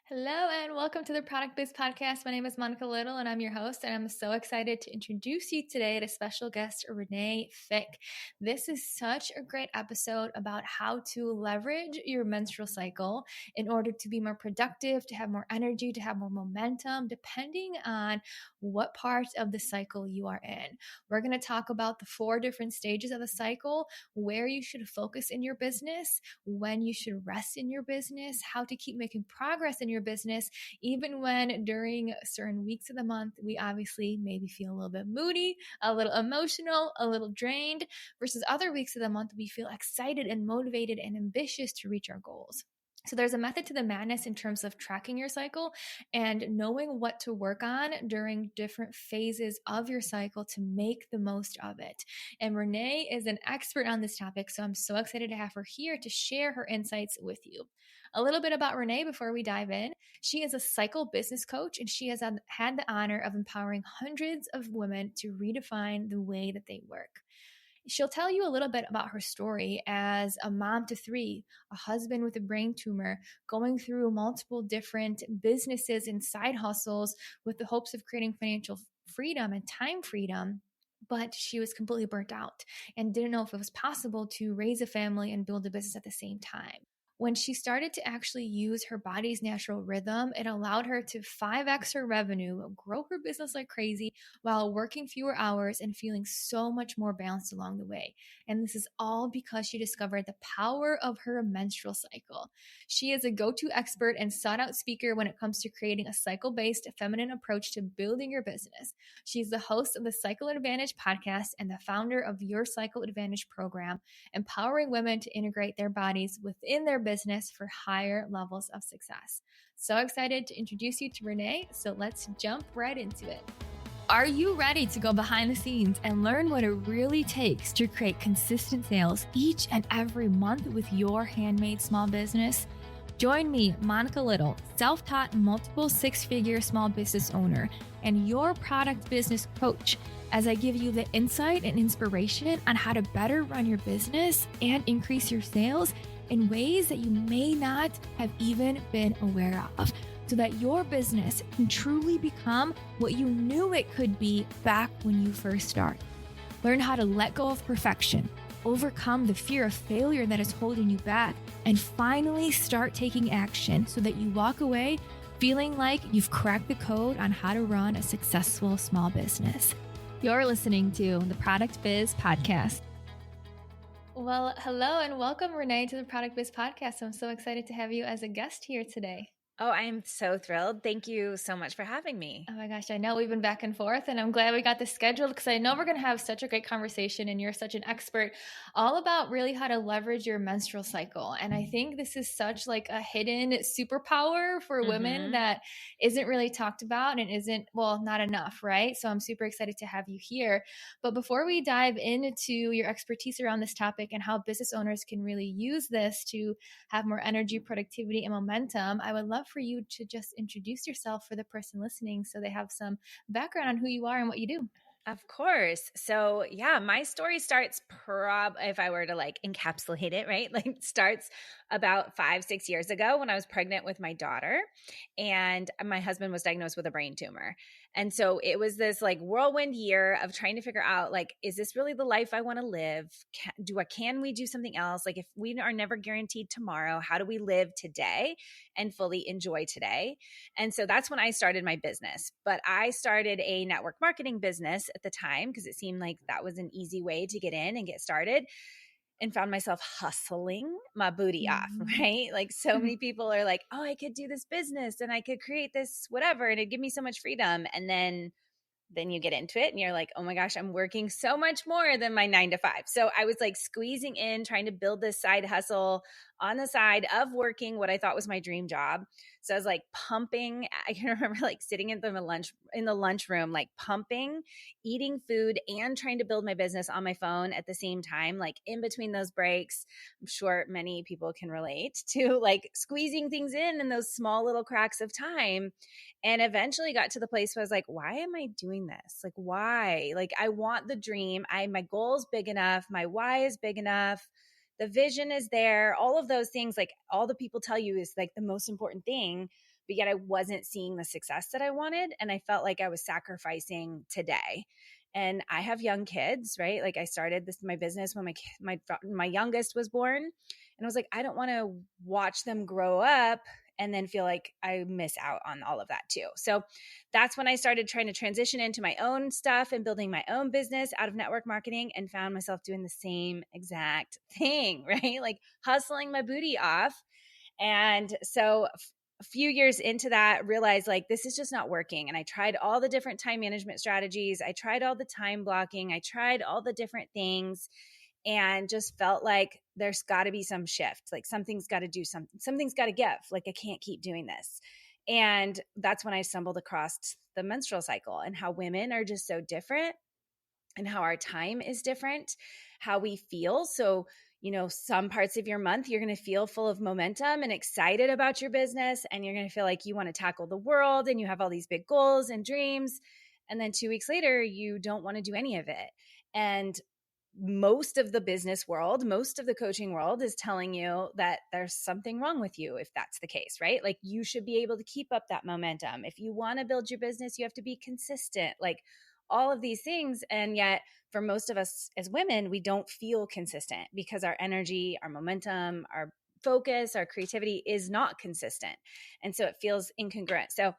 Hello and welcome to the Product Biz Podcast. My name is Monica Little and I'm your host, and I'm so excited to introduce you today to special guest Renae Fieck. This is such a great episode about how to leverage your menstrual cycle in order to be more productive, to have more energy, to have more momentum, depending on what part of the cycle you are in. We're going to talk about the 4 different stages of the cycle, where you should focus in your business, when you should rest in your business, how to keep making progress in your business, even when during certain weeks of the month, we obviously maybe feel a little bit moody, a little emotional, a little drained, versus other weeks of the month, we feel excited and motivated and ambitious to reach our goals. So there's a method to the madness in terms of tracking your cycle and knowing what to work on during different phases of your cycle to make the most of it. And Renae is an expert on this topic, so I'm so excited to have her here to share her insights with you. A little bit about Renae before we dive in. She is a cycle business coach, and she has had the honor of empowering hundreds of women to redefine the way that they work. She'll tell you a little bit about her story as a mom to 3, a husband with a brain tumor, going through multiple different businesses and side hustles with the hopes of creating financial freedom and time freedom. But she was completely burnt out and didn't know if it was possible to raise a family and build a business at the same time. When she started to actually use her body's natural rhythm, it allowed her to 5x her revenue, grow her business like crazy while working fewer hours and feeling so much more balanced along the way. And this is all because she discovered the power of her menstrual cycle. She is a go-to expert and sought-out speaker when it comes to creating a cycle-based feminine approach to building your business. She's the host of the Cycle Advantage podcast and the founder of Your Cycle Advantage program, empowering women to integrate their bodies within their business for higher levels of success. So excited to introduce you to Renae, so let's jump right into it. Are you ready to go behind the scenes and learn what it really takes to create consistent sales each and every month with your handmade small business? Join me, Monica Little, self-taught multiple 6-figure small business owner and your product business coach, as I give you the insight and inspiration on how to better run your business and increase your sales in ways that you may not have even been aware of, so that your business can truly become what you knew it could be back when you first started. Learn how to let go of perfection, overcome the fear of failure that is holding you back, and finally start taking action so that you walk away feeling like you've cracked the code on how to run a successful small business. You're listening to the Product Biz Podcast. Well, hello and welcome, Renae, to the Product Biz Podcast. I'm so excited to have you as a guest here today. Oh, I am so thrilled. Thank you so much for having me. Oh my gosh, I know we've been back and forth, and I'm glad we got this scheduled because I know we're going to have such a great conversation, and you're such an expert all about really how to leverage your menstrual cycle. And I think this is such like a hidden superpower for women that isn't really talked about and isn't, well, not enough, right? So I'm super excited to have you here. But before we dive into your expertise around this topic and how business owners can really use this to have more energy, productivity, and momentum, I would love for you to just introduce yourself for the person listening so they have some background on who you are and what you do. Of course. So yeah, my story starts if I were to like encapsulate it, right? Like starts about 5-6 years ago when I was pregnant with my daughter and my husband was diagnosed with a brain tumor. And so it was this like whirlwind year of trying to figure out like, is this really the life I want to live? Can we do something else? Like if we are never guaranteed tomorrow, how do we live today and fully enjoy today? And so that's when I started my business. But I started a network marketing business at the time because it seemed like that was an easy way to get in and get started, and found myself hustling my booty off, right? Like so many people are like, oh, I could do this business and I could create this whatever and it'd give me so much freedom. And then you get into it and you're like, oh my gosh, I'm working so much more than my 9 to 5. So I was like squeezing in, trying to build this side hustle on the side of working what I thought was my dream job. So I was like pumping. I can remember like sitting in the lunchroom, like pumping, eating food and trying to build my business on my phone at the same time, like in between those breaks. I'm sure many people can relate to like squeezing things in those small little cracks of time. And eventually got to the place where I was like, why am I doing this? Like, why? Like, I want the dream. My goal is big enough. My why is big enough. The vision is there. All of those things, like all the people tell you is like the most important thing. but yet I wasn't seeing the success that I wanted. And I felt like I was sacrificing today. And I have young kids, right? Like I started my business when my youngest was born, and I was like, I don't want to watch them grow up and then feel like I miss out on all of that too. So that's when I started trying to transition into my own stuff and building my own business out of network marketing, and found myself doing the same exact thing, right? Like hustling my booty off. And so a few years into that, realized like this is just not working. And I tried all the different time management strategies. I tried all the time blocking. I tried all the different things, and just felt like there's got to be some shift. Like something's got to do something. Something's got to give. Like I can't keep doing this. And that's when I stumbled across the menstrual cycle and how women are just so different, and how our time is different, how we feel. So, some parts of your month, you're going to feel full of momentum and excited about your business, and you're going to feel like you want to tackle the world and you have all these big goals and dreams. And then 2 weeks later, you don't want to do any of it. And most of the business world, most of the coaching world is telling you that there's something wrong with you if that's the case, right? Like you should be able to keep up that momentum. If you want to build your business, you have to be consistent, like all of these things. And yet, for most of us as women, we don't feel consistent because our energy, our momentum, our focus, our creativity is not consistent. And so it feels incongruent. So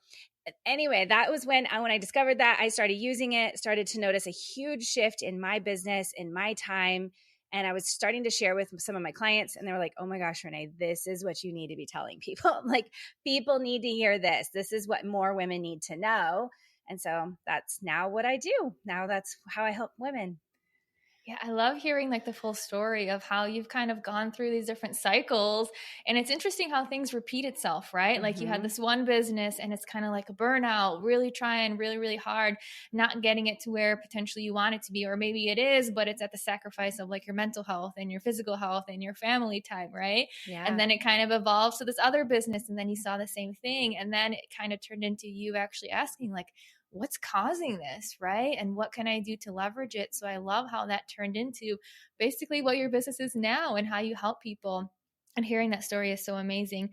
anyway, that was when I discovered that, I started using it, started to notice a huge shift in my business, in my time. And I was starting to share with some of my clients, and they were like, oh my gosh, Renae, this is what you need to be telling people. Like people need to hear this. This is what more women need to know. And so that's now what I do. Now that's how I help women. Yeah, I love hearing like the full story of how you've kind of gone through these different cycles. And it's interesting how things repeat itself, right? Like you had this one business and it's kind of like a burnout, really trying really, really hard, not getting it to where potentially you want it to be. Or maybe it is, but it's at the sacrifice of like your mental health and your physical health and your family time, right? Yeah. And then it kind of evolves to this other business. And then you saw the same thing. And then it kind of turned into you actually asking, like, what's causing this, right? And what can I do to leverage it? So I love how that turned into basically what your business is now and how you help people. And hearing that story is so amazing.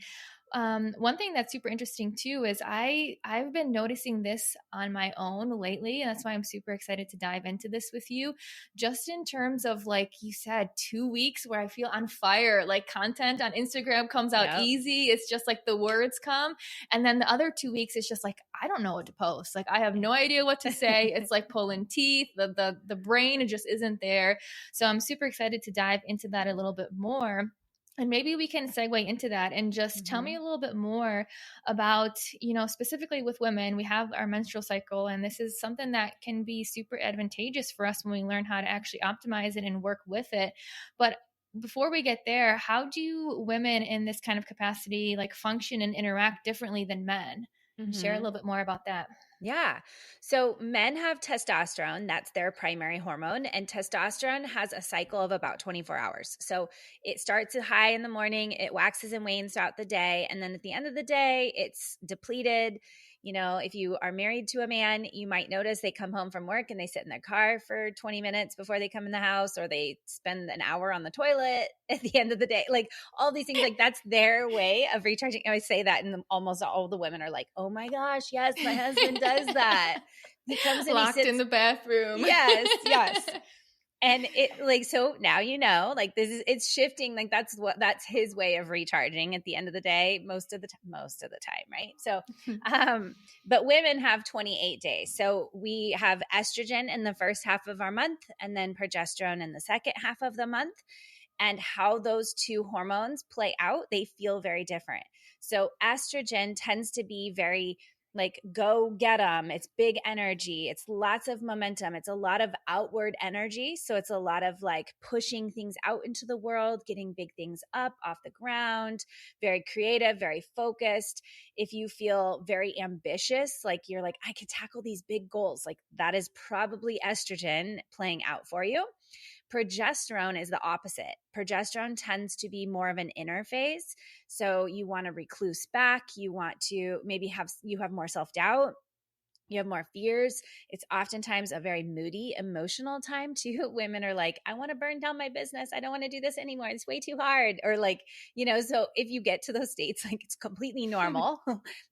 One thing that's super interesting too is I've been noticing this on my own lately, and that's why I'm super excited to dive into this with you. Just in terms of, like you said, 2 weeks where I feel on fire, like content on Instagram comes out easy. It's just like the words come, and then the other 2 weeks it's just like I don't know what to post. Like I have no idea what to say. It's like pulling teeth. The brain just isn't there. So I'm super excited to dive into that a little bit more. And maybe we can segue into that and just tell me a little bit more about, specifically with women, we have our menstrual cycle, and this is something that can be super advantageous for us when we learn how to actually optimize it and work with it. But before we get there, how do women in this kind of capacity like function and interact differently than men? Share a little bit more about that. Yeah. So men have testosterone. That's their primary hormone. And testosterone has a cycle of about 24 hours. So it starts high in the morning, it waxes and wanes throughout the day. And then at the end of the day, it's depleted. If you are married to a man, you might notice they come home from work and they sit in their car for 20 minutes before they come in the house, or they spend an hour on the toilet at the end of the day. Like all these things, like that's their way of recharging. I always say that, and almost all the women are like, oh my gosh, yes, my husband does that. He comes in, locked he sits in the bathroom. Yes, yes. And it like, so now like it's shifting, like that's his way of recharging at the end of the day, most of the time, right? So but women have 28 days. So we have estrogen in the first half of our month, and then progesterone in the second half of the month. And how those two hormones play out, they feel very different. So estrogen tends to be very like go get them. It's big energy. It's lots of momentum. It's a lot of outward energy. So it's a lot of like pushing things out into the world, getting big things up off the ground, very creative, very focused. If you feel very ambitious, like you're like, I could tackle these big goals, like that is probably estrogen playing out for you. Progesterone is the opposite. Progesterone tends to be more of an inner phase. So you want to recluse back. You want to maybe you have more self-doubt. You have more fears. It's oftentimes a very moody, emotional time too. Women are like, I want to burn down my business. I don't want to do this anymore. It's way too hard. Or like, so if you get to those states, like it's completely normal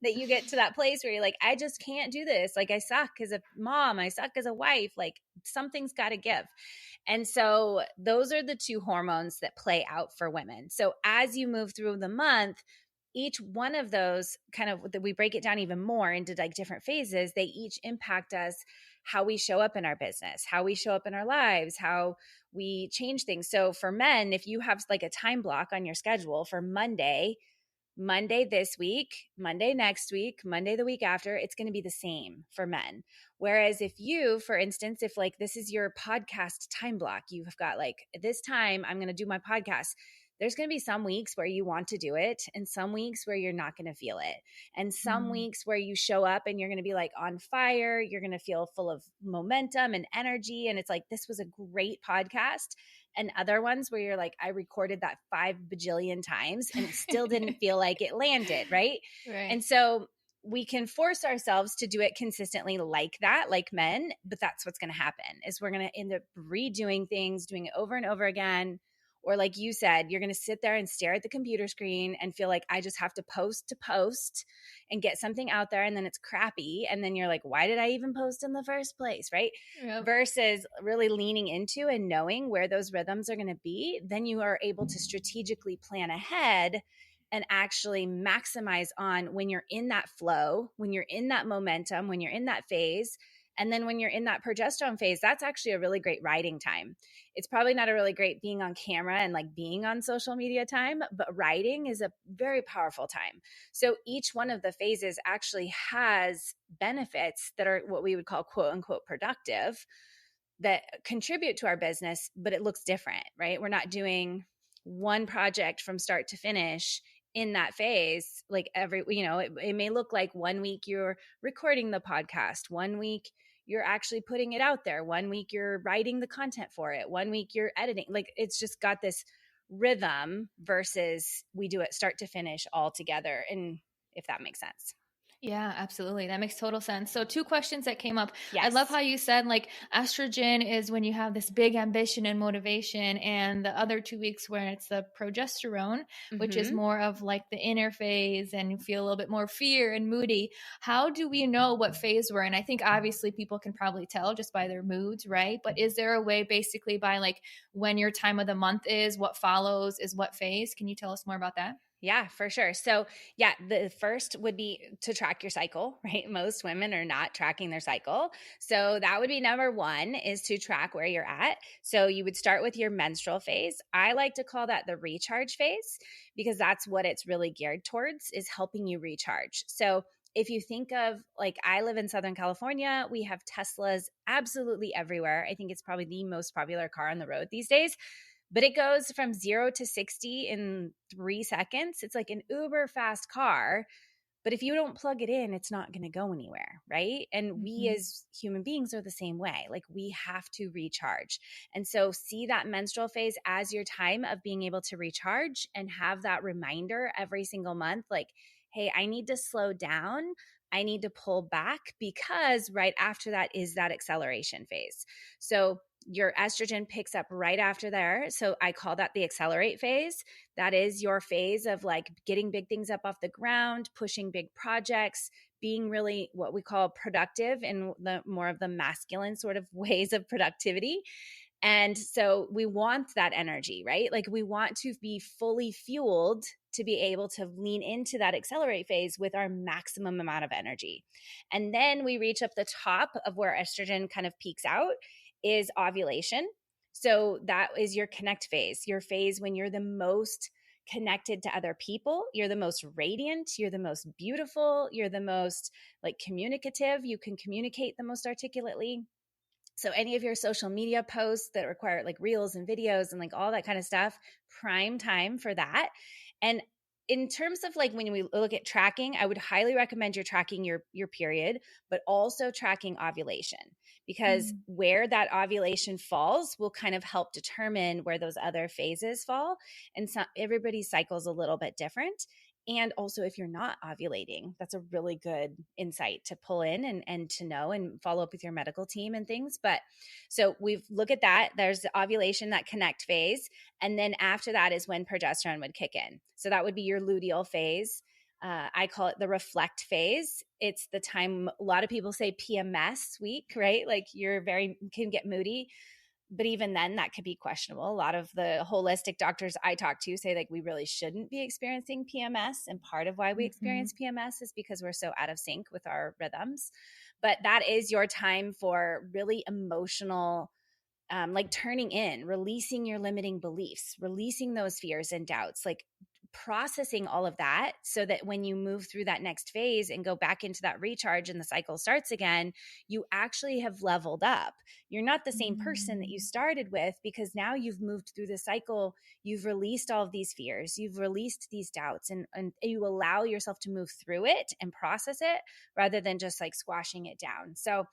that you get to that place where you're like, I just can't do this. Like I suck as a mom. I suck as a wife. Like something's got to give. And so those are the two hormones that play out for women. So as you move through the month, each one of those kind of, we break it down even more into like different phases. They each impact us, how we show up in our business, how we show up in our lives, how we change things. So for men, if you have like a time block on your schedule for Monday this week, Monday next week, Monday the week after, it's going to be the same for men. Whereas if you, for instance, if like this is your podcast time block, you've got like this time I'm going to do my podcast. There's going to be some weeks where you want to do it and some weeks where you're not going to feel it. And some weeks where you show up and you're going to be like on fire, you're going to feel full of momentum and energy. And it's like, this was a great podcast. And other ones where you're like, I recorded that 5 bajillion times and it still didn't feel like it landed, right? Right. And so we can force ourselves to do it consistently like that, like men, but that's what's going to happen is we're going to end up redoing things, doing it over and over again. Or like you said, you're going to sit there and stare at the computer screen and feel like I just have to post and get something out there. And then it's crappy. And then you're like, why did I even post in the first place? Right. Yep. Versus really leaning into and knowing where those rhythms are going to be. Then you are able to strategically plan ahead and actually maximize on when you're in that flow, when you're in that momentum, when you're in that phase. And then when you're in that progesterone phase, that's actually a really great riding time. It's probably not a really great being on camera and like being on social media time, but riding is a very powerful time. So each one of the phases actually has benefits that are what we would call quote unquote productive that contribute to our business, but it looks different, right? We're not doing one project from start to finish in that phase. Like it may look like 1 week you're recording the podcast, 1 week you're actually putting it out there, 1 week you're writing the content for it, 1 week you're editing. Like it's just got this rhythm versus we do it start to finish all together. And if that makes sense. Yeah, absolutely. That makes total sense. So, two questions that came up. I Yes. love how you said like estrogen is when you have this big ambition and motivation, and the other 2 weeks where it's the progesterone, which is more of like the inner phase and you feel a little bit more fear and moody. How do we know what phase we're in? I think obviously people can probably tell just by their moods, right? But is there a way basically by like when your time of the month is, what follows is what phase? Can you tell us more about that? Yeah, for sure. So, yeah, the first would be to track your cycle, right? Most women are not tracking their cycle. So, that would be number one is to track where you're at. So, you would start with your menstrual phase. I like to call that the recharge phase because that's what it's really geared towards is helping you recharge. So, if you think of like I live in Southern California, we have Teslas absolutely everywhere. I think it's probably the most popular car on the road these days. But it goes from 0 to 60 in 3 seconds. It's like an uber fast car. But if you don't plug it in, it's not going to go anywhere, right? And we as human beings are the same way. Like we have to recharge. And so see that menstrual phase as your time of being able to recharge and have that reminder every single month like, hey, I need to slow down. I need to pull back because right after that is that acceleration phase. So your estrogen picks up right after there. So I call that the accelerate phase. That is your phase of like getting big things up off the ground, pushing big projects, being really what we call productive in the more of the masculine sort of ways of productivity. And so we want that energy, right? Like we want to be fully fueled to be able to lean into that accelerate phase with our maximum amount of energy. And then we reach up the top of where estrogen kind of peaks out is ovulation. So that is your connect phase, your phase when you're the most connected to other people, you're the most radiant, you're the most beautiful, you're the most like communicative, you can communicate the most articulately. So any of your social media posts that require like reels and videos and like all that kind of stuff, prime time for that. And in terms of like when we look at tracking, I would highly recommend you're tracking your period, but also tracking ovulation because where that ovulation falls will kind of help determine where those other phases fall. And so everybody's cycle is a little bit different. And also, if you're not ovulating, that's a really good insight to pull in and to know and follow up with your medical team and things. But so we've look at that. There's the ovulation, that connect phase. And then after that is when progesterone would kick in. So that would be your luteal phase. I call it the reflect phase. It's the time a lot of people say PMS week, right? Like can get moody. But even then, that could be questionable. A lot of the holistic doctors I talk to say like we really shouldn't be experiencing PMS. And part of why we Mm-hmm. experience PMS is because we're so out of sync with our rhythms. But that is your time for really emotional, like turning in, releasing your limiting beliefs, releasing those fears and doubts, like processing all of that so that when you move through that next phase and go back into that recharge and the cycle starts again, you actually have leveled up. You're not the same person that you Mm. started with because now you've moved through the cycle. You've released all of these fears. You've released these doubts and you allow yourself to move through it and process it rather than just like squashing it down. So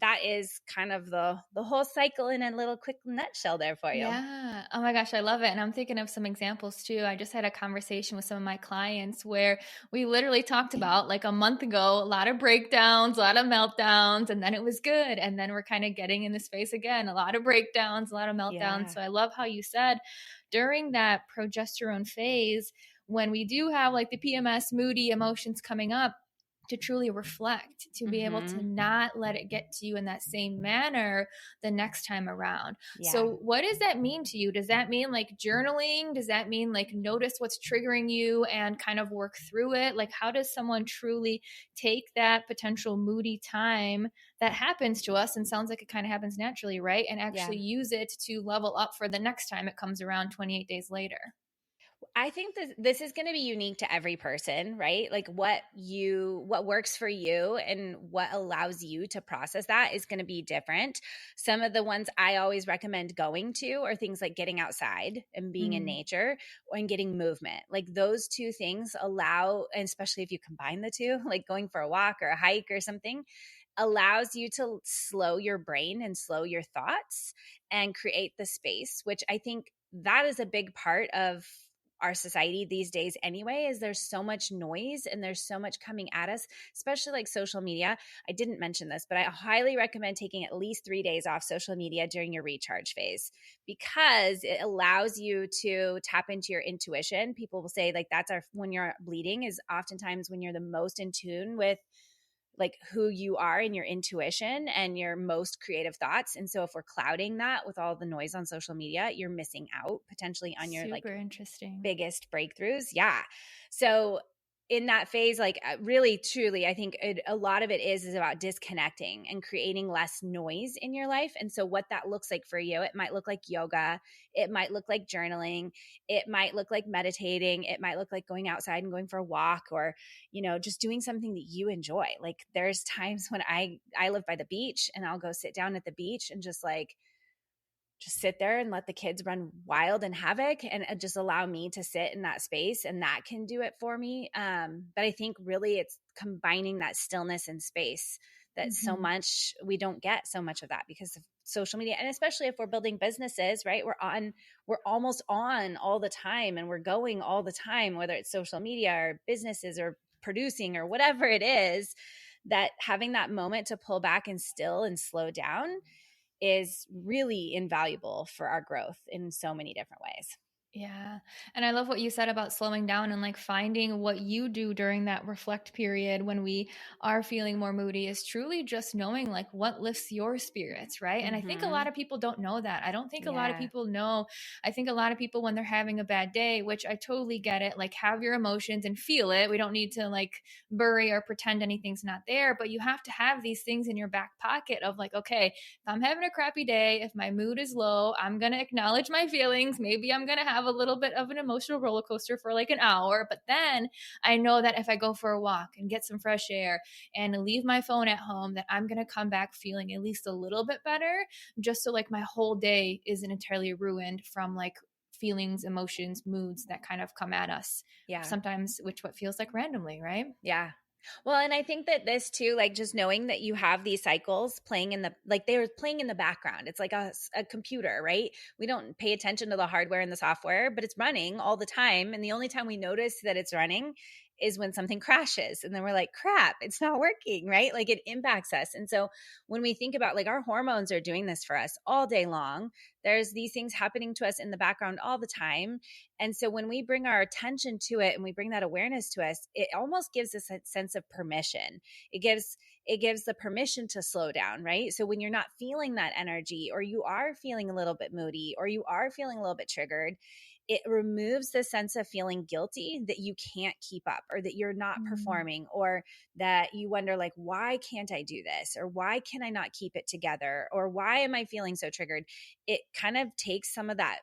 that is kind of the whole cycle in a little quick nutshell there for you. Yeah. Oh my gosh, I love it. And I'm thinking of some examples too. I just had a conversation with some of my clients where we literally talked about like a month ago, a lot of breakdowns, a lot of meltdowns, and then it was good. And then we're kind of getting in the space again, a lot of breakdowns, a lot of meltdowns. Yeah. So I love how you said during that progesterone phase, when we do have like the PMS, moody emotions coming up, to truly reflect, to be able to Mhm. not let it get to you in that same manner the next time around. Yeah. So, what does that mean to you? Does that mean like journaling? Does that mean like notice what's triggering you and kind of work through it? Like, how does someone truly take that potential moody time that happens to us and sounds like it kind of happens naturally, right? And Yeah. actually use it to level up for the next time it comes around 28 days later? I think this is going to be unique to every person, right? Like what works for you and what allows you to process that is going to be different. Some of the ones I always recommend going to are things like getting outside and being in Mm. nature and getting movement. Like those two things allow, and especially if you combine the two, like going for a walk or a hike or something, allows you to slow your brain and slow your thoughts and create the space, which I think that is a big part of our society these days anyway. Is there's so much noise and there's so much coming at us, especially like social media. I didn't mention this, but I highly recommend taking at least 3 days off social media during your recharge phase because it allows you to tap into your intuition. People will say like that's when you're bleeding is oftentimes when you're the most in tune with like who you are and your intuition and your most creative thoughts. And so if we're clouding that with all the noise on social media, you're missing out potentially on your like Super interesting. biggest breakthroughs. Yeah. So in that phase, like really, truly, I think a lot of it is about disconnecting and creating less noise in your life. And so what that looks like for you, it might look like yoga. It might look like journaling. It might look like meditating. It might look like going outside and going for a walk or, just doing something that you enjoy. Like there's times when I live by the beach and I'll go sit down at the beach and just sit there and let the kids run wild and havoc and just allow me to sit in that space, and that can do it for me. But I think really it's combining that stillness and space that so Mm-hmm. much we don't get so much of that because of social media. And especially if we're building businesses, right? We're almost on all the time and we're going all the time, whether it's social media or businesses or producing or whatever it is, that having that moment to pull back and still and slow down is really invaluable for our growth in so many different ways. Yeah. And I love what you said about slowing down and like finding what you do during that reflect period when we are feeling more moody is truly just knowing like what lifts your spirits, right? And I think a lot Mhm. of people don't know that. I don't think a lot of Yeah. people know. I think a lot of people, when they're having a bad day, which I totally get it, like have your emotions and feel it. We don't need to like bury or pretend anything's not there, but you have to have these things in your back pocket of like, okay, if I'm having a crappy day, if my mood is low, I'm going to acknowledge my feelings. Maybe I'm going to have a little bit of an emotional roller coaster for like an hour. But then I know that if I go for a walk and get some fresh air and leave my phone at home, that I'm going to come back feeling at least a little bit better, just so like my whole day isn't entirely ruined from like feelings, emotions, moods that kind of come at us Yeah. sometimes, which what feels like randomly, right? Yeah. Well, and I think that this too, like just knowing that you have these cycles playing in the, like they were playing in the background. It's like a computer, right? We don't pay attention to the hardware and the software, but it's running all the time. And the only time we notice that it's running is when something crashes. And then we're like, crap, it's not working, right? Like it impacts us. And so when we think about like our hormones are doing this for us all day long, there's these things happening to us in the background all the time. And so when we bring our attention to it and we bring that awareness to us, it almost gives us a sense of permission. It gives the permission to slow down, right? So when you're not feeling that energy, or you are feeling a little bit moody, or you are feeling a little bit triggered, it removes the sense of feeling guilty that you can't keep up, or that you're not Mm. performing, or that you wonder like, why can't I do this, or why can I not keep it together, or why am I feeling so triggered? It kind of takes some of that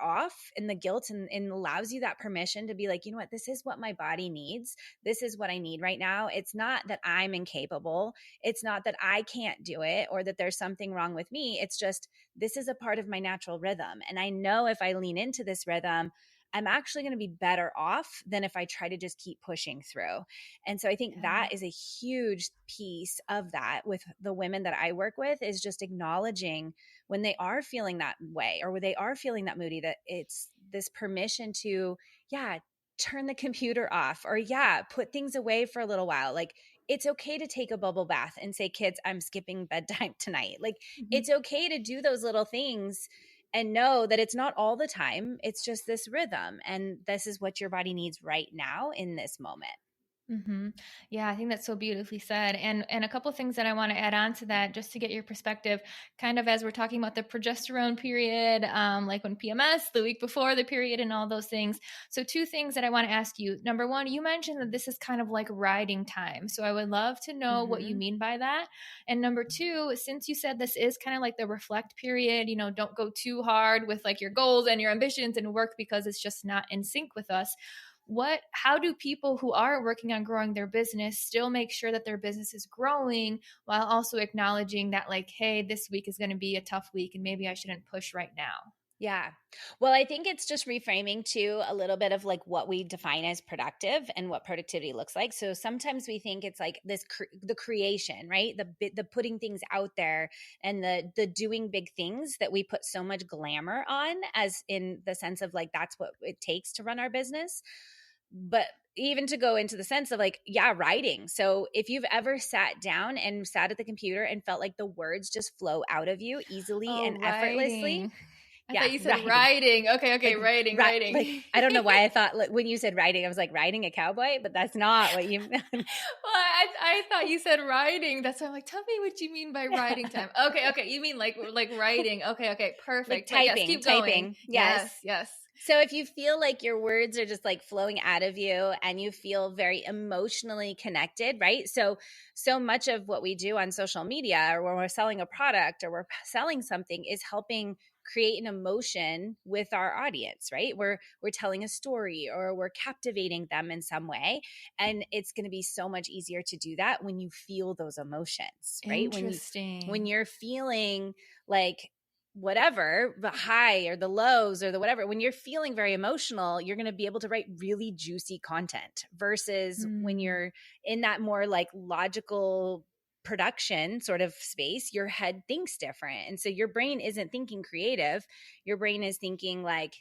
off, and the guilt, and allows you that permission to be like, you know what, this is what my body needs. This is what I need right now. It's not that I'm incapable. It's not that I can't do it, or that there's something wrong with me. It's just, this is a part of my natural rhythm. And I know if I lean into this rhythm, I'm actually going to be better off than if I try to just keep pushing through. And so I think Yeah. that is a huge piece of that with the women that I work with, is just acknowledging when they are feeling that way, or when they are feeling that moody, that it's this permission to, yeah, turn the computer off, or yeah, put things away for a little while. Like it's okay to take a bubble bath and say, kids, I'm skipping bedtime tonight. Like Mhm. it's okay to do those little things and know that it's not all the time. It's just this rhythm. And this is what your body needs right now in this moment. Hmm. Yeah, I think that's so beautifully said. And a couple things that I want to add on to that, just to get your perspective, kind of as we're talking about the progesterone period, like when PMS, the week before the period, and all those things. So, two things that I want to ask you. Number one, you mentioned that this is kind of like riding time. So, I would love to know what you Mm-hmm. mean by that. And number two, since you said this is kind of like the reflect period, don't go too hard with like your goals and your ambitions and work because it's just not in sync with us. How do people who are working on growing their business still make sure that their business is growing while also acknowledging that, like, hey, this week is going to be a tough week and maybe I shouldn't push right now? Yeah. Well, I think it's just reframing to a little bit of like what we define as productive and what productivity looks like. So sometimes we think it's like this the creation, right? The putting things out there, and the doing big things that we put so much glamour on, as in the sense of like that's what it takes to run our business. But even to go into the sense of like, yeah, writing. So if you've ever sat down and sat at the computer and felt like the words just flow out of you easily Oh, and effortlessly, writing. I yeah, thought you said writing. writing. Okay, Like writing, right, like writing. I don't know why I thought, like, when you said writing, I was like riding a cowboy, but that's not what you meant. Well, I thought you said writing. That's why I'm like, tell me what you mean by writing time. Okay, you mean like writing. Okay, Like perfect. But yes, typing, keep going. typing. Yes. Yes, yes. So if you feel like your words are just like flowing out of you and you feel very emotionally connected, right? So much of what we do on social media, or when we're selling a product or we're selling something, is helping create an emotion with our audience, right? We're telling a story, or we're captivating them in some way, and it's going to be so much easier to do that when you feel those emotions, right? When Interesting. you're feeling like whatever, the high or the lows or the whatever, when you're feeling very emotional, you're going to be able to write really juicy content, versus when Hmm. you're in that more like logical production sort of space, your head thinks different. And so your brain isn't thinking creative. Your brain is thinking like,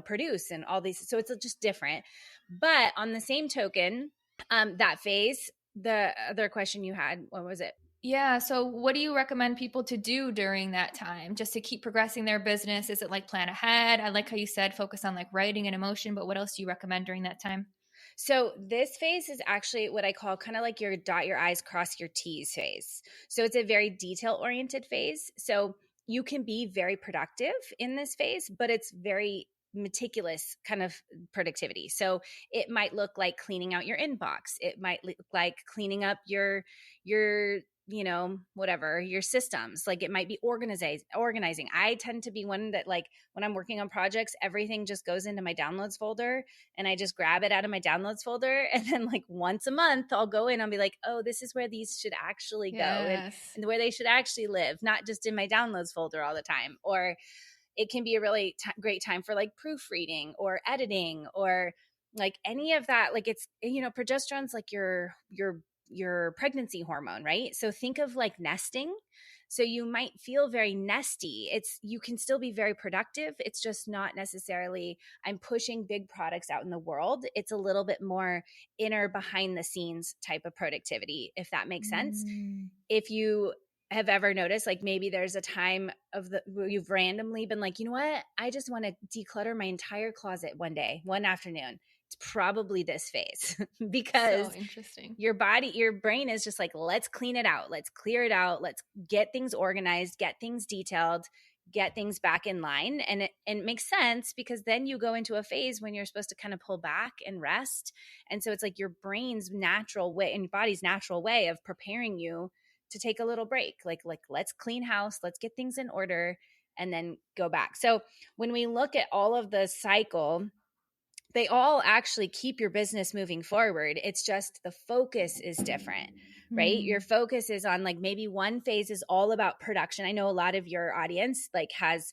produce and all these. So it's just different. But on the same token, that phase, the other question you had, what was it? Yeah. So, what do you recommend people to do during that time just to keep progressing their business? Is it like plan ahead? I like how you said focus on like writing and emotion, but what else do you recommend during that time? So this phase is actually what I call kind of like your dot your I's, cross your T's phase. So it's a very detail oriented phase. So you can be very productive in this phase, but it's very meticulous kind of productivity. So it might look like cleaning out your inbox. It might look like cleaning up your whatever, your systems. Like it might be organizing. I tend to be one that, like, when I'm working on projects, everything just goes into my downloads folder, and I just grab it out of my downloads folder. And then like once a month, I'll go in, I'll be like, oh, this is where these should actually go, Yes. and where they should actually live, not just in my downloads folder all the time. Or it can be a really great time for like proofreading or editing, or like any of that, like it's, progesterone's like your pregnancy hormone, right? So think of like nesting. So you might feel very nesty. You can still be very productive. It's just not necessarily I'm pushing big products out in the world. It's a little bit more inner behind the scenes type of productivity, if that makes sense. Mm. If you have ever noticed, like maybe there's a time where you've randomly been like, you know what? I just want to declutter my entire closet one day, one afternoon. It's probably this phase because So interesting. your brain is just like, let's clean it out. Let's clear it out. Let's get things organized, get things detailed, get things back in line. And it makes sense because then you go into a phase when you're supposed to kind of pull back and rest. And so it's like your brain's natural way and your body's natural way of preparing you to take a little break. Like let's clean house, let's get things in order and then go back. So when we look at all of the cycle, they all actually keep your business moving forward. It's just the focus is different, right? Your focus is on like maybe one phase is all about production. I know a lot of your audience like has,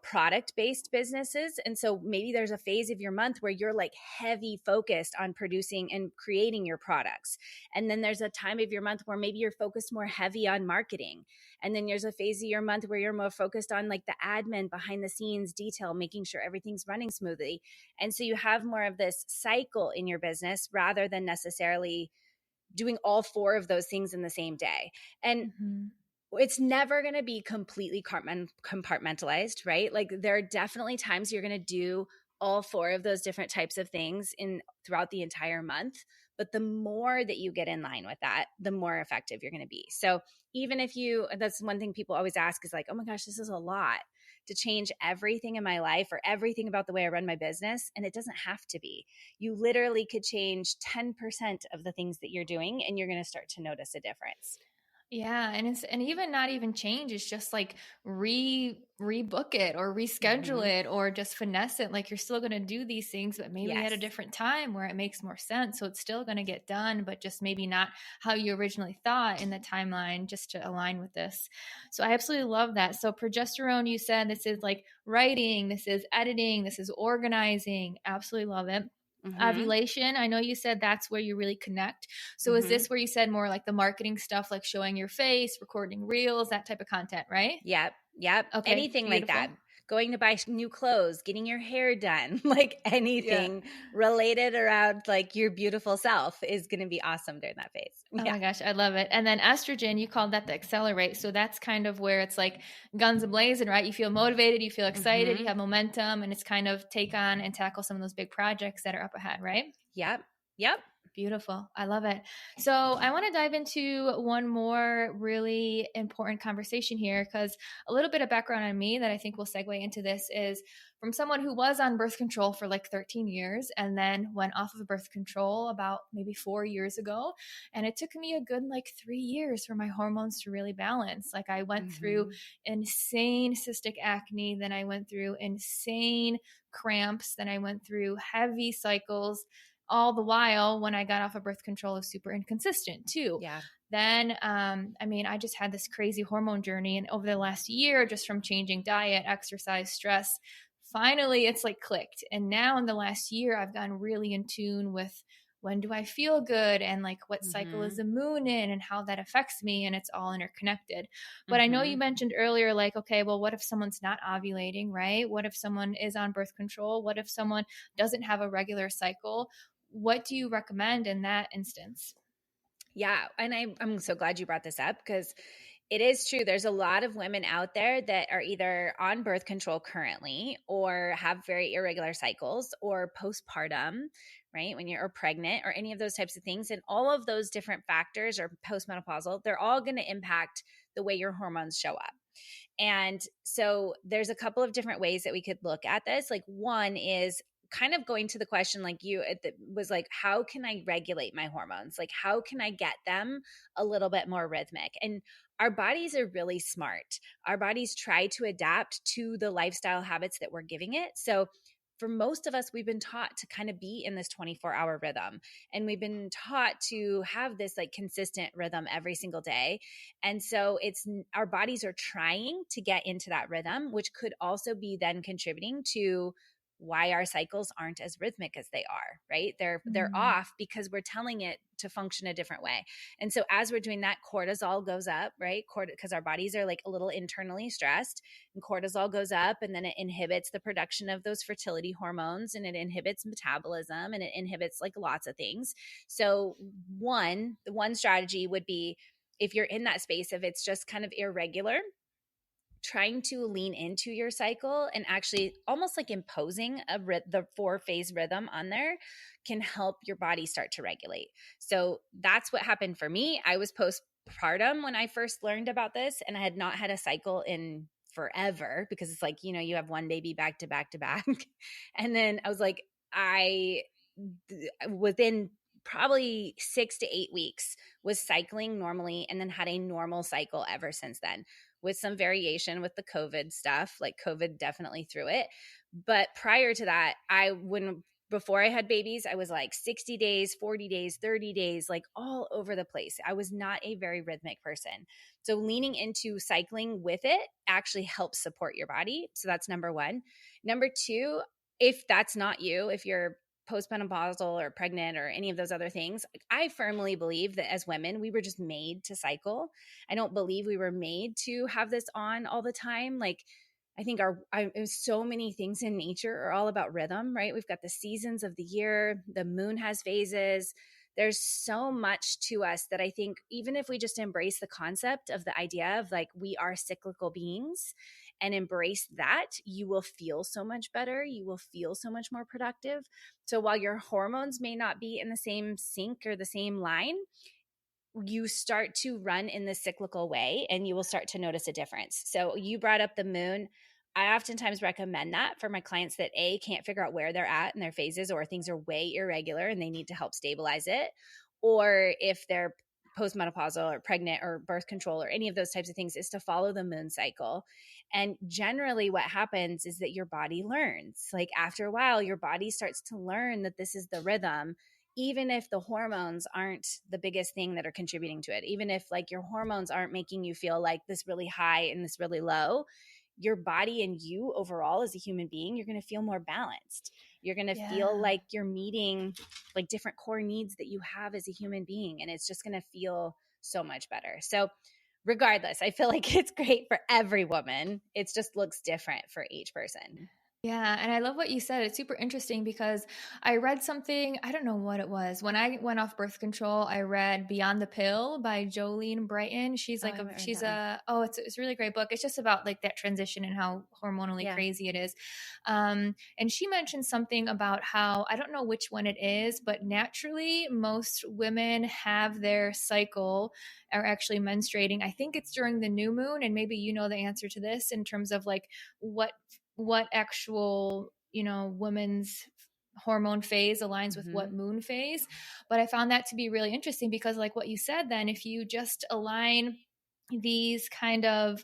product-based businesses. And so maybe there's a phase of your month where you're like heavy focused on producing and creating your products. And then there's a time of your month where maybe you're focused more heavy on marketing. And then there's a phase of your month where you're more focused on like the admin behind the scenes detail, making sure everything's running smoothly. And so you have more of this cycle in your business rather than necessarily doing all four of those things in the same day. And it's never going to be completely compartmentalized, right? Like there are definitely times you're going to do all four of those different types of things throughout the entire month. But the more that you get in line with that, the more effective you're going to be. So even if that's one thing people always ask is like, oh my gosh, this is a lot to change everything in my life or everything about the way I run my business. And it doesn't have to be. You literally could change 10% of the things that you're doing and you're going to start to notice a difference. Yeah, and even not even change, it's just like rebook it or reschedule it or just finesse it. Like you're still going to do these things, but maybe at a Yes. different time where it makes more sense. So it's still going to get done, but just maybe not how you originally thought in the timeline, just to align with this. So I absolutely love that. So progesterone, you said this is like writing, this is editing, this is organizing. Absolutely love it. Ovulation, I know you said that's where you really connect. So is this where you said more like the marketing stuff, like showing your face, recording reels, that type of content, right? Yep. Okay, Anything like beautiful. that. Going to buy new clothes, getting your hair done, like Yeah. anything related around like your beautiful self is going to be awesome during that phase. Oh Yeah. my gosh, I love it. And then estrogen, you called that the accelerate. So that's kind of where it's like guns a-blazing, right? You feel motivated, you feel excited, you have momentum, and it's kind of take on and tackle some of those big projects that are up ahead, right? Yep. Beautiful. I love it. So I want to dive into one more really important conversation here because a little bit of background on me that I think will segue into this is from someone who was on birth control for like 13 years and then went off of birth control about maybe 4 years ago. And it took me a good like 3 years for my hormones to really balance. Like I went through insane cystic acne, then I went through insane cramps, then I went through heavy cycles, all the while when I got off of birth control was super inconsistent too. Yeah. Then, I just had this crazy hormone journey. And over the last year, just from changing diet, exercise, stress, finally it's like clicked. And now in the last year, I've gotten really in tune with when do I feel good and like what cycle is the moon in and how that affects me. And it's all interconnected. But I know you mentioned earlier, like, okay, well, what if someone's not ovulating, right? What if someone is on birth control? What if someone doesn't have a regular cycle? What do you recommend in that instance? Yeah. And I'm so glad you brought this up because it is true. There's a lot of women out there that are either on birth control currently or have very irregular cycles or postpartum, right? When you're pregnant or any of those types of things. And all of those different factors or postmenopausal, they're all going to impact the way your hormones show up. And so there's a couple of different ways that we could look at this. Like one is kind of going to the question like you it was like, how can I regulate my hormones? Like how can I get them a little bit more rhythmic? And our bodies are really smart. Our bodies try to adapt to the lifestyle habits that we're giving it. So for most of us, we've been taught to kind of be in this 24-hour rhythm. And we've been taught to have this like consistent rhythm every single day. And so our bodies are trying to get into that rhythm, which could also be then contributing to why our cycles aren't as rhythmic as they are, right? They're Mm. off because we're telling it to function a different way. And so as we're doing that, cortisol goes up, right? Because our bodies are like a little internally stressed, and cortisol goes up, and then it inhibits the production of those fertility hormones, and it inhibits metabolism, and it inhibits like lots of things. So the one strategy would be, if you're in that space, if it's just kind of irregular, trying to lean into your cycle and actually almost like imposing the 4-phase rhythm on there can help your body start to regulate. So that's what happened for me. I was postpartum when I first learned about this, and I had not had a cycle in forever, because it's like, you have one baby back to back to back. And then I was like, within probably 6 to 8 weeks was cycling normally, and then had a normal cycle ever since then, with some variation with the COVID stuff. Like COVID definitely threw it. But prior to that, before I had babies, I was like 60 days, 40 days, 30 days, like all over the place. I was not a very rhythmic person. So leaning into cycling with it actually helps support your body. So that's number one. Number two, if that's not you, if you're postmenopausal or pregnant or any of those other things, I firmly believe that as women, we were just made to cycle. I don't believe we were made to have this on all the time. Like, I think so many things in nature are all about rhythm, right? We've got the seasons of the year, the moon has phases. There's so much to us that I think, even if we just embrace the concept of the idea of like, we are cyclical beings, and embrace that, you will feel so much better. You will feel so much more productive. So while your hormones may not be in the same sync or the same line, you start to run in the cyclical way, and you will start to notice a difference. So you brought up the moon. I oftentimes recommend that for my clients that can't figure out where they're at in their phases, or things are way irregular and they need to help stabilize it. Or if they're postmenopausal or pregnant or birth control or any of those types of things, is to follow the moon cycle. And generally what happens is that your body learns. Like after a while, your body starts to learn that this is the rhythm, even if the hormones aren't the biggest thing that are contributing to it. Even if like your hormones aren't making you feel like this really high and this really low, your body and you overall as a human being, you're going to feel more balanced. You're going to feel like you're meeting like different core needs that you have as a human being. And it's just going to feel so much better. So regardless, I feel like it's great for every woman. It just looks different for each person. Yeah, and I love what you said. It's super interesting because I read something, I don't know what it was. When I went off birth control, I read Beyond the Pill by Jolene Brighton. She's Oh, like I haven't read she's that a it's a really great book. It's just about like that transition and how hormonally Yeah. crazy it is. And she mentioned something about how, I don't know which one it is, but naturally most women have their cycle, are actually menstruating. I think it's during the new moon, and maybe you know the answer to this in terms of like what actual, women's hormone phase aligns with what Mhm. moon phase. But I found that to be really interesting because, like what you said, then if you just align these kind of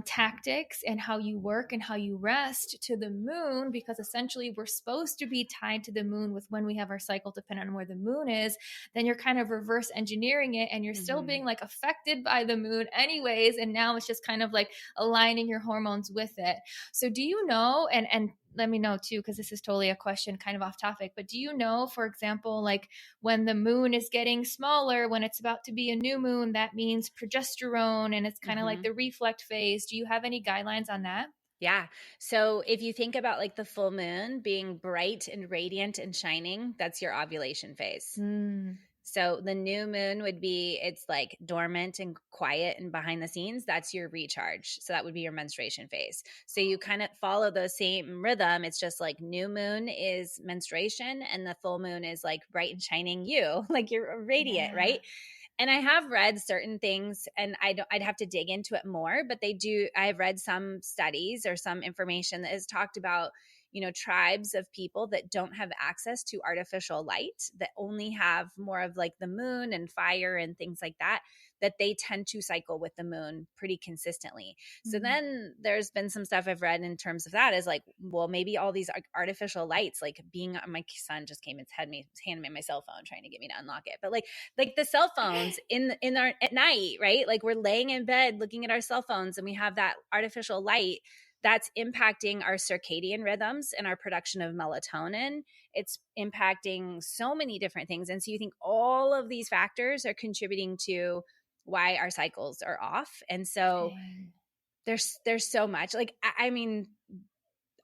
tactics and how you work and how you rest to the moon, because essentially we're supposed to be tied to the moon with when we have our cycle, depending on where the moon is, then you're kind of reverse engineering it, and you're still being Mhm. like affected by the moon anyways, and now it's just kind of like aligning your hormones with it. So do you know, and let me know too, because this is totally a question kind of off topic, but do you know, for example, like when the moon is getting smaller, when it's about to be a new moon, that means progesterone, and it's kind of like Mhm. the reflect phase. Do you have any guidelines on that? Yeah. So if you think about like the full moon being bright and radiant and shining, that's your ovulation phase. Mm. So the new moon would be, it's like dormant and quiet and behind the scenes. That's your recharge. So that would be your menstruation phase. So you kind of follow the same rhythm. It's just like new moon is menstruation, and the full moon is like bright and shining you, like you're radiant, Yeah. right? And I have read certain things, and I'd have to dig into it more, but I've read some studies or some information that has talked about, tribes of people that don't have access to artificial light, that only have more of like the moon and fire and things like that they tend to cycle with the moon pretty consistently. So Mm. then there's been some stuff I've read in terms of that, is like, well, maybe all these artificial lights, like my son just came and handed me my cell phone trying to get me to unlock it. But like the cell phones in our at night, right? Like we're laying in bed looking at our cell phones, and we have that artificial light that's impacting our circadian rhythms and our production of melatonin. It's impacting so many different things. And so you think all of these factors are contributing to why our cycles are off. And so Dang. there's so much. Like, I mean,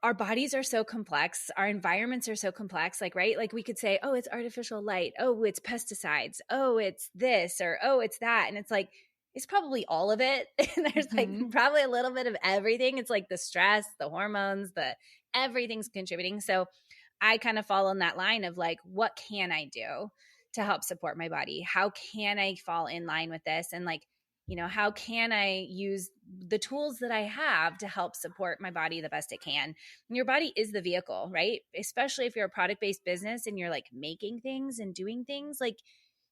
our bodies are so complex, our environments are so complex, like, right, like we could say, oh, it's artificial light, oh, it's pesticides, oh, it's this, or oh, it's that, and it's like, it's probably all of it. And there's like Mm-hmm. probably a little bit of everything. It's like the stress, the hormones, the everything's contributing. So I kind of fall in that line of like, what can I do to help support my body? How can I fall in line with this? And like, how can I use the tools that I have to help support my body the best it can? And your body is the vehicle, right? Especially if you're a product-based business and you're like making things and doing things, like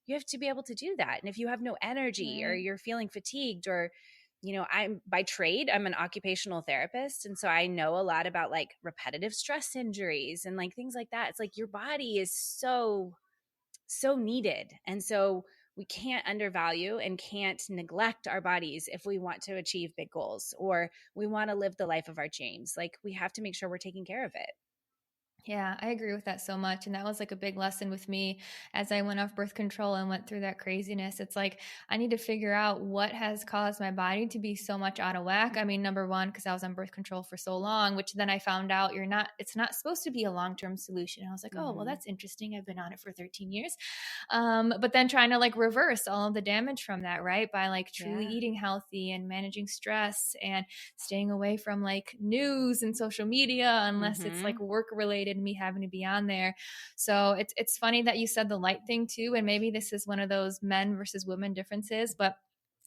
you have to be able to do that. And if you have no energy or Right. you're feeling fatigued or I'm by trade, I'm an occupational therapist. And so I know a lot about like repetitive stress injuries and like things like that. It's like your body is so needed. And so we can't undervalue and can't neglect our bodies if we want to achieve big goals or we want to live the life of our dreams. Like we have to make sure we're taking care of it. Yeah, I agree with that so much. And that was like a big lesson with me as I went off birth control and went through that craziness. It's like, I need to figure out what has caused my body to be so much out of whack. I mean, number one, because I was on birth control for so long, which then I found out it's not supposed to be a long term solution. I was like, oh, well, Mm-hmm. that's interesting. I've been on it for 13 years. But then trying to like reverse all of the damage from that, right? By like truly Yeah. eating healthy and managing stress and staying away from like news and social media unless it's Mm-hmm. like work related and me having to be on there. So it's funny that you said the light thing too, and maybe this is one of those men versus women differences, but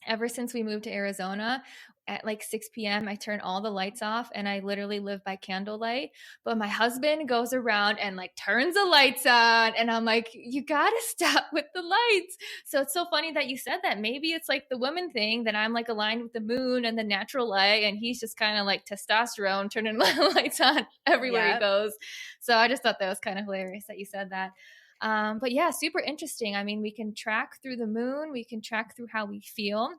ever since we moved to Arizona at like 6 p.m., I turn all the lights off and I literally live by candlelight. But my husband goes around and like turns the lights on. And I'm like, you got to stop with the lights. So it's so funny that you said that. Maybe it's like the woman thing that I'm like aligned with the moon and the natural light. And he's just kind of like testosterone turning lights on everywhere he Yep. goes. So I just thought that was kind of hilarious that you said that. But yeah, super interesting. I mean, we can track through the moon, we can track through how we feel.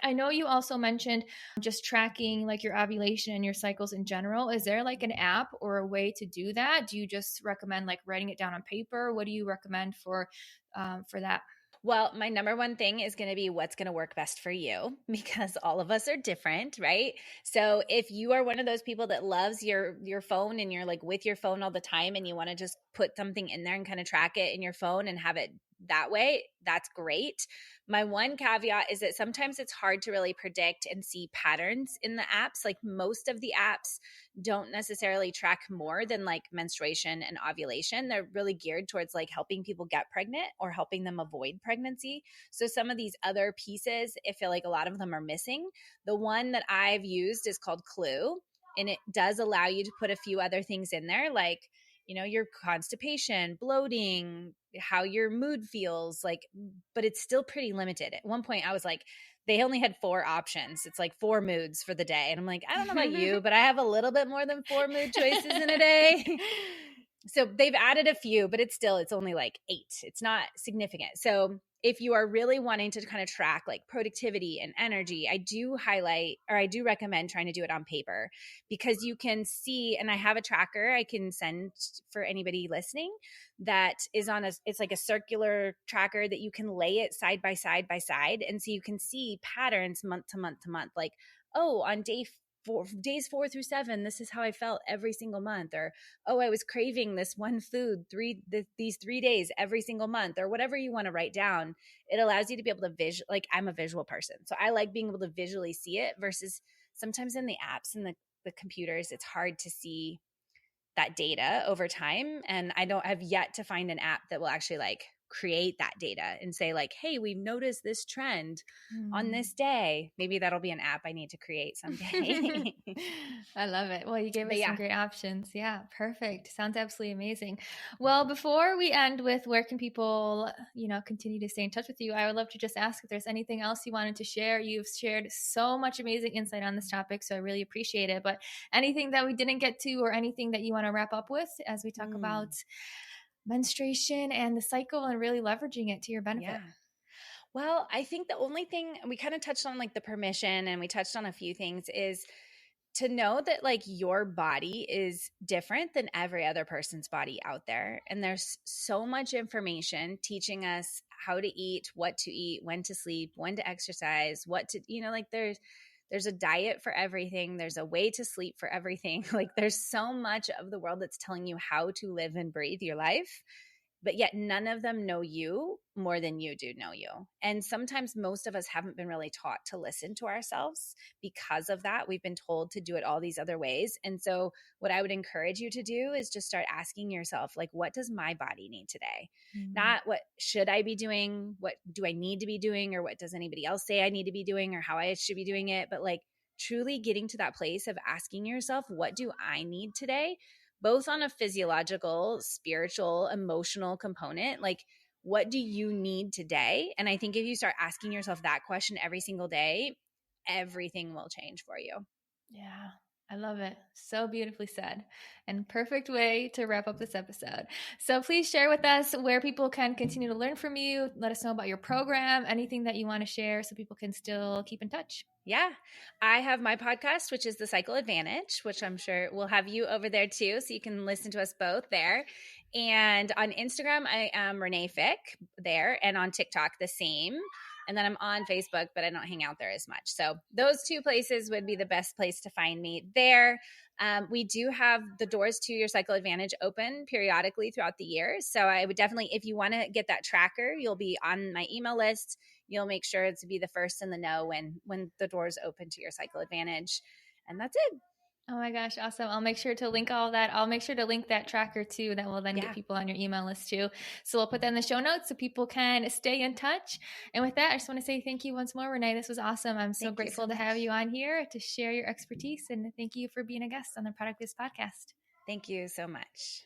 I know you also mentioned just tracking like your ovulation and your cycles in general. Is there like an app or a way to do that? Do you just recommend like writing it down on paper? What do you recommend for that? Well, my number one thing is going to be what's going to work best for you because all of us are different, right? So if you are one of those people that loves your phone and you're like with your phone all the time and you want to just put something in there and kind of track it in your phone and have it that way, that's great. My one caveat is that sometimes it's hard to really predict and see patterns in the apps. Like most of the apps don't necessarily track more than like menstruation and ovulation. They're really geared towards like helping people get pregnant or helping them avoid pregnancy. So some of these other pieces, I feel like a lot of them are missing. The one that I've used is called Clue, and it does allow you to put a few other things in there, like your constipation, bloating, how your mood feels, like, but it's still pretty limited. At one point I was like, they only had 4 options. It's like 4 moods for the day. And I'm like, I don't know about you, but I have a little bit more than 4 mood choices in a day. So they've added a few, but it's only like 8. It's not significant. So if you are really wanting to kind of track like productivity and energy, I do recommend trying to do it on paper because you can see, and I have a tracker I can send for anybody listening that is it's like a circular tracker that you can lay it side by side by side. And so you can see patterns month to month to month, like, oh, on days 4 through 7, this is how I felt every single month. Or, oh, I was craving this one food these 3 days every single month, or whatever you want to write down. It allows you to be able to like, I'm a visual person, so I like being able to visually see it versus sometimes in the apps and the computers, it's hard to see that data over time. And I don't have yet to find an app that will actually like create that data and say like, hey, we've noticed this trend on this day. Maybe that'll be an app I need to create someday. I love it. Well, you gave But us some yeah. great options. Yeah, perfect. Sounds absolutely amazing. Well, before we end with where can people, continue to stay in touch with you, I would love to just ask if there's anything else you wanted to share. You've shared so much amazing insight on this topic, so I really appreciate it. But anything that we didn't get to or anything that you want to wrap up with as we talk about menstruation and the cycle and really leveraging it to your benefit? Yeah. Well, I think the only thing we kind of touched on, like the permission, and we touched on a few things, is to know that like your body is different than every other person's body out there. And there's so much information teaching us how to eat, what to eat, when to sleep, when to exercise, what to, like there's a diet for everything. There's a way to sleep for everything. Like there's so much of the world that's telling you how to live and breathe your life, but yet none of them know you more than you do know you. And sometimes most of us haven't been really taught to listen to ourselves because of that. We've been told to do it all these other ways. And so what I would encourage you to do is just start asking yourself, like, what does my body need today? Not what should I be doing? What do I need to be doing? Or what does anybody else say I need to be doing or how I should be doing it? But like truly getting to that place of asking yourself, what do I need today? Both on a physiological, spiritual, emotional component. Like, what do you need today? And I think if you start asking yourself that question every single day, everything will change for you. Yeah, I love it. So beautifully said, and perfect way to wrap up this episode. So please share with us where people can continue to learn from you. Let us know about your program, anything that you want to share so people can still keep in touch. Yeah. I have my podcast, which is The Cycle Advantage, which I'm sure we'll have you over there too. So you can listen to us both there. And on Instagram, I am Renae Fieck there. And on TikTok, the same. And then I'm on Facebook, but I don't hang out there as much. So those two places would be the best place to find me there. We do have the doors to your Cycle Advantage open periodically throughout the year. So I would definitely, if you want to get that tracker, you'll be on my email list. You'll make sure to be the first in the know when the doors open to your Cycle Advantage. And that's it. Oh my gosh, awesome. I'll make sure to link all that. I'll make sure to link that tracker too. That will then get people on your email list too. So we'll put that in the show notes so people can stay in touch. And with that, I just want to say thank you once more, Renae. This was awesome. I'm so grateful to have you on here to share your expertise. And thank you for being a guest on the Product Biz podcast. Thank you so much.